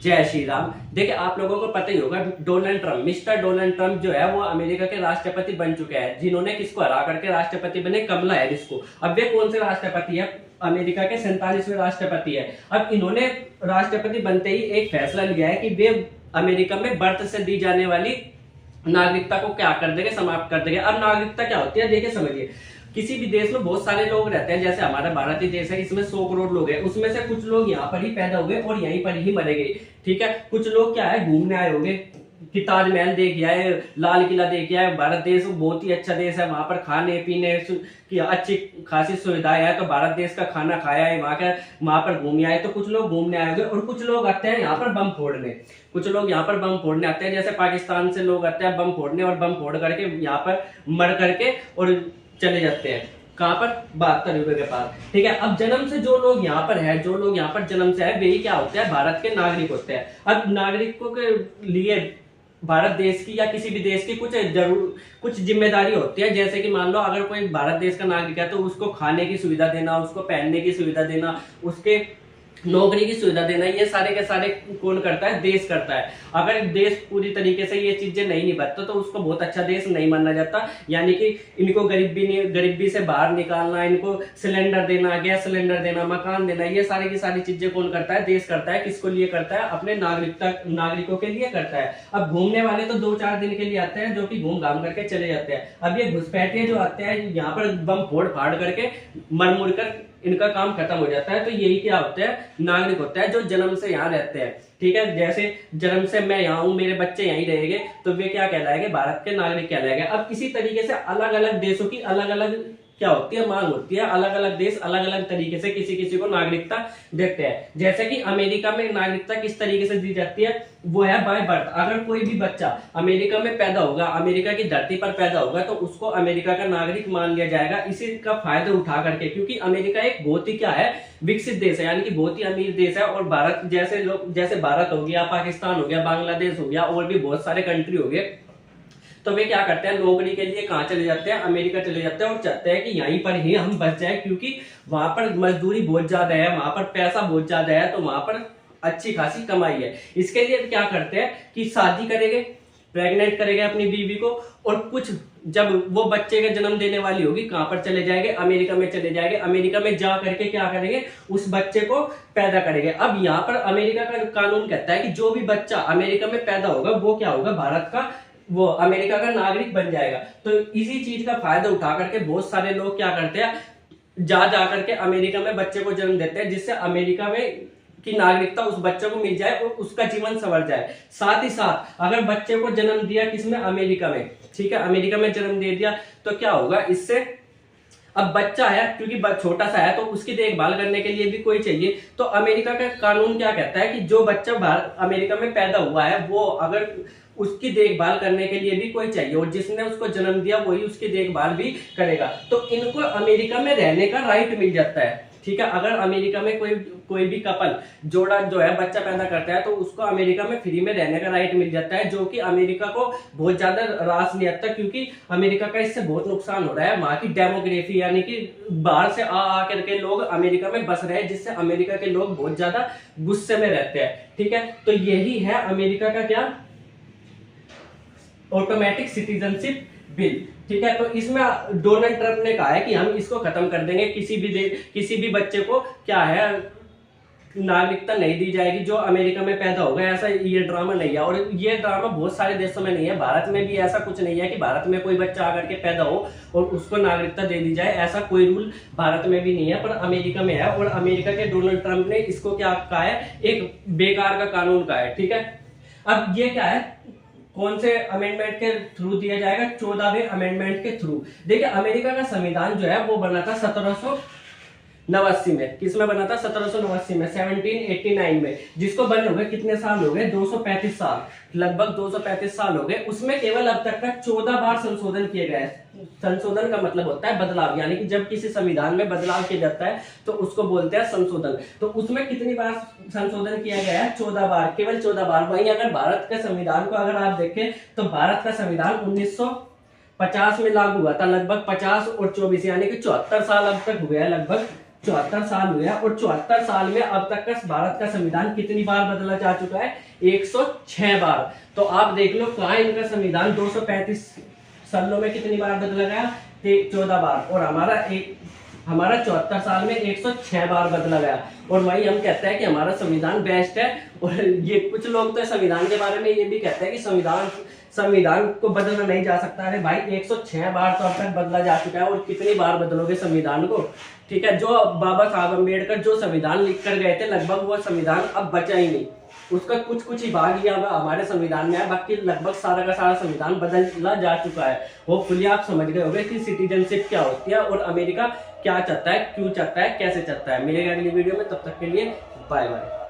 जय श्री राम। देखिए, आप लोगों को पता ही होगा, Donald Trump, mister Donald Trump जो है वो अमेरिका के राष्ट्रपति बन चुके हैं, जिन्होंने किसको हरा करके राष्ट्रपति बने, कमला हैरिस को। अब वे कौन से राष्ट्रपति है? अमेरिका के 47वें राष्ट्रपति है। अब इन्होंने राष्ट्रपति बनते ही एक फैसला लिया है कि वे अमेरिका में बर्थ से दी जाने वाली नागरिकता को क्या कर देंगे, समाप्त कर देंगे। अब नागरिकता क्या होती है, देखिए समझिए। किसी भी देश में बहुत सारे लोग रहते हैं, जैसे हमारा भारत ही देश है, इसमें 100 करोड़ लोग हैं। उसमें से कुछ लोग यहाँ पर ही पैदा हुए और यहीं पर ही मरेंगे, ठीक है। कुछ लोग क्या है, घूमने आए होंगे कि ताजमहल देख आए, लाल किला देख आए। भारत देश बहुत ही अच्छा देश है, वहां पर खाने पीने की अच्छी खासी सुविधाएं है, तो भारत देश का खाना खाया है, वहां पर घूमने आए। तो कुछ लोग घूमने आए होंगे और कुछ लोग आते हैं यहाँ पर बम फोड़ने। कुछ लोग यहाँ पर बम फोड़ने आते हैं, जैसे पाकिस्तान से लोग आते हैं बम फोड़ने, और बम फोड़ करके यहाँ पर मर करके और चले जाते हैं। कहां पर? 72 रुपए के पास, ठीक है। अब जन्म से जो लोग यहाँ पर है, जो लोग यहाँ पर जन्म से है, वही क्या होते हैं, भारत के नागरिक होते हैं। अब नागरिकों के लिए भारत देश की या किसी भी देश की कुछ जिम्मेदारी होती है। जैसे कि मान लो, अगर कोई भारत देश का नागरिक है तो उसको खाने की सुविधा देना, उसको पहनने की सुविधा देना, उसके नौकरी की सुविधा देना, ये सारे के सारे कौन करता है? देश करता है। अगर देश पूरी तरीके से ये चीजें नहीं निभाता तो उसको बहुत अच्छा देश नहीं माना जाता। यानी कि इनको गरीबी से बाहर निकालना, इनको सिलेंडर देना, गैस सिलेंडर देना, मकान देना, ये सारी की सारी चीजें कौन करता है? देश करता है। किसको लिए करता है? अपने नागरिकों के लिए करता है। अब घूमने वाले तो 2-4 दिन के लिए आते हैं, जो कि घूम घाम करके चले जाते हैं। अब ये घुसपैठिए जो आते हैं, यहाँ पर बम फोड़ फाड़ करके मर मुड़ कर इनका काम खत्म हो जाता है। तो यही क्या होता है? नागरिक होता है, जो जन्म से यहाँ रहते हैं, ठीक है। जैसे जन्म से मैं यहाँ हूँ, मेरे बच्चे यहीं रहेंगे, तो वे क्या कहलाएंगे? भारत के नागरिक कहलाएंगे। अब इसी तरीके से अलग अलग देशों की अलग अलग क्या होती है? मांग होती है। अलग अलग देश अलग अलग तरीके से किसी किसी को नागरिकता देते हैं। जैसे कि अमेरिका में नागरिकता किस तरीके से दी जाती है, वो है बाय बर्थ। अगर कोई भी बच्चा अमेरिका में पैदा होगा, अमेरिका की धरती पर पैदा होगा, तो उसको अमेरिका का नागरिक मान लिया जाएगा, इसी का फायदा उठा करके। क्योंकि अमेरिका एक बहुत ही क्या है, विकसित देश है, यानी कि बहुत ही अमीर देश है। और भारत जैसे लोग, जैसे भारत हो गया, पाकिस्तान हो गया, बांग्लादेश हो गया, और भी बहुत सारे कंट्री हो गए, तो वे क्या करते हैं? नौकरी के लिए कहाँ चले जाते हैं? अमेरिका चले जाते हैं, और चाहते हैं कि यहीं पर ही हम बच जाए, क्योंकि वहां पर मजदूरी बहुत ज्यादा है, वहां पर पैसा बहुत ज्यादा है, तो वहां पर अच्छी खासी कमाई है। इसके लिए क्या करते हैं कि शादी करेंगे, प्रेग्नेंट करेंगे अपनी बीवी को, और कुछ जब वो बच्चे का जन्म देने वाली होगी, कहां पर चले जाएंगे? अमेरिका में चले जाएंगे। अमेरिका में जा करके क्या करेंगे? उस बच्चे को पैदा करेंगे। अब यहाँ पर अमेरिका का कानून कहता है कि जो भी बच्चा अमेरिका में पैदा होगा, वो क्या होगा? भारत का, वो अमेरिका का नागरिक बन जाएगा। तो इसी चीज का फायदा उठा करके बहुत सारे लोग क्या करते हैं, जा करके अमेरिका में बच्चे को जन्म देते हैं, जिससे अमेरिका में की नागरिकता उस बच्चे को मिल जाए और उसका जीवन संवर जाए। साथ ही साथ अगर बच्चे को जन्म दिया किसमें? अमेरिका में, ठीक है, अमेरिका में जन्म दे दिया, तो क्या होगा इससे? अब बच्चा है, क्योंकि छोटा सा है, तो उसकी देखभाल करने के लिए भी कोई चाहिए। तो अमेरिका का कानून क्या कहता है कि जो बच्चा अमेरिका में पैदा हुआ है, वो अगर उसकी देखभाल करने के लिए भी कोई चाहिए, और जिसने उसको जन्म दिया वही उसकी देखभाल भी करेगा। तो इनको अमेरिका में रहने का राइट मिल जाता है, ठीक है। अगर अमेरिका में कोई भी कपल जोड़ा जो है बच्चा पैदा करता है, तो उसको अमेरिका में फ्री में रहने का राइट मिल जाता है, जो कि अमेरिका को बहुत ज्यादा रास नहीं आता। क्योंकि अमेरिका का इससे बहुत नुकसान हो रहा है। वहां की डेमोग्राफी, यानी कि बाहर से आ करके लोग अमेरिका में बस रहे हैं, जिससे अमेरिका के लोग बहुत ज्यादा गुस्से में रहते हैं, ठीक है। तो यही है अमेरिका का क्या, ऑटोमेटिक सिटीजनशिप बिल, ठीक है। तो इसमें डोनाल्ड ट्रंप ने कहा है कि हम इसको खत्म कर देंगे। किसी भी बच्चे को क्या है, नागरिकता नहीं दी जाएगी जो अमेरिका में पैदा होगा। ऐसा ये ड्रामा नहीं है, और ये ड्रामा बहुत सारे देशों में नहीं है। भारत में भी ऐसा कुछ नहीं है कि भारत में कोई बच्चा आकर के पैदा हो और उसको नागरिकता दे दी जाए। ऐसा कोई रूल भारत में भी नहीं है, पर अमेरिका में है। और अमेरिका के डोनाल्ड ट्रंप ने इसको क्या कहा है? एक बेकार का कानून कहा है, ठीक है। अब ये क्या है, कौन से अमेंडमेंट के थ्रू दिया जाएगा? 14वें अमेंडमेंट के थ्रू। देखिए, अमेरिका का संविधान जो है वो बना था 1789 में। किसमें बना था? 1789 में, 1789 में। जिसको बने हो गए कितने साल हो गए? 235 साल, लगभग 235 साल हो गए। उसमें केवल अब तक का 14 बार संशोधन किए गए। संशोधन का मतलब होता है बदलाव, यानी कि जब किसी संविधान में बदलाव किया जाता है तो उसको बोलते हैं संशोधन। तो उसमें कितनी बार संशोधन किया गया है? 14 बार, केवल 14 बार। वहीं अगर भारत के संविधान को अगर आप देखें तो भारत का संविधान 1950 में लागू हुआ था, लगभग 50 और 24 यानी कि 74 साल अब तक हुए हैं लगभग, 74 साल हुए हैं और 74 साल में अब तक का भारत का संविधान कितनी बार बदला जा चुका है? 106 बार। तो आप देख लो कहाँ इनका संविधान 235 सालों में कितनी बार बदला गया? 14 बार। और हमारा 74 साल में 106 बार बदला गया। और वही हम कहते हैं कि हमारा संविधान बेस्ट है। और ये कुछ लोग तो संविधान के बारे में ये भी कहते हैं कि संविधान को बदलना नहीं जा सकता। अरे भाई 106 बार तो अब तक बदला जा चुका है और कितनी बार बदलोगे संविधान को? ठीक है, जो बाबा साहब अम्बेडकर जो संविधान लिख कर गए थे, लगभग वो संविधान अब बचा ही नहीं। उसका कुछ ही भाग ही हमारे संविधान में है, बाकी लगभग सारा का सारा संविधान बदला जा चुका है। होपफुली आप समझ गए होंगे कि सिटीजनशिप क्या होती है और अमेरिका क्या चाहता है, क्यों चाहता है, कैसे चाहता है। मिलेगा अगली वीडियो में, तब तक के लिए बाय बाय।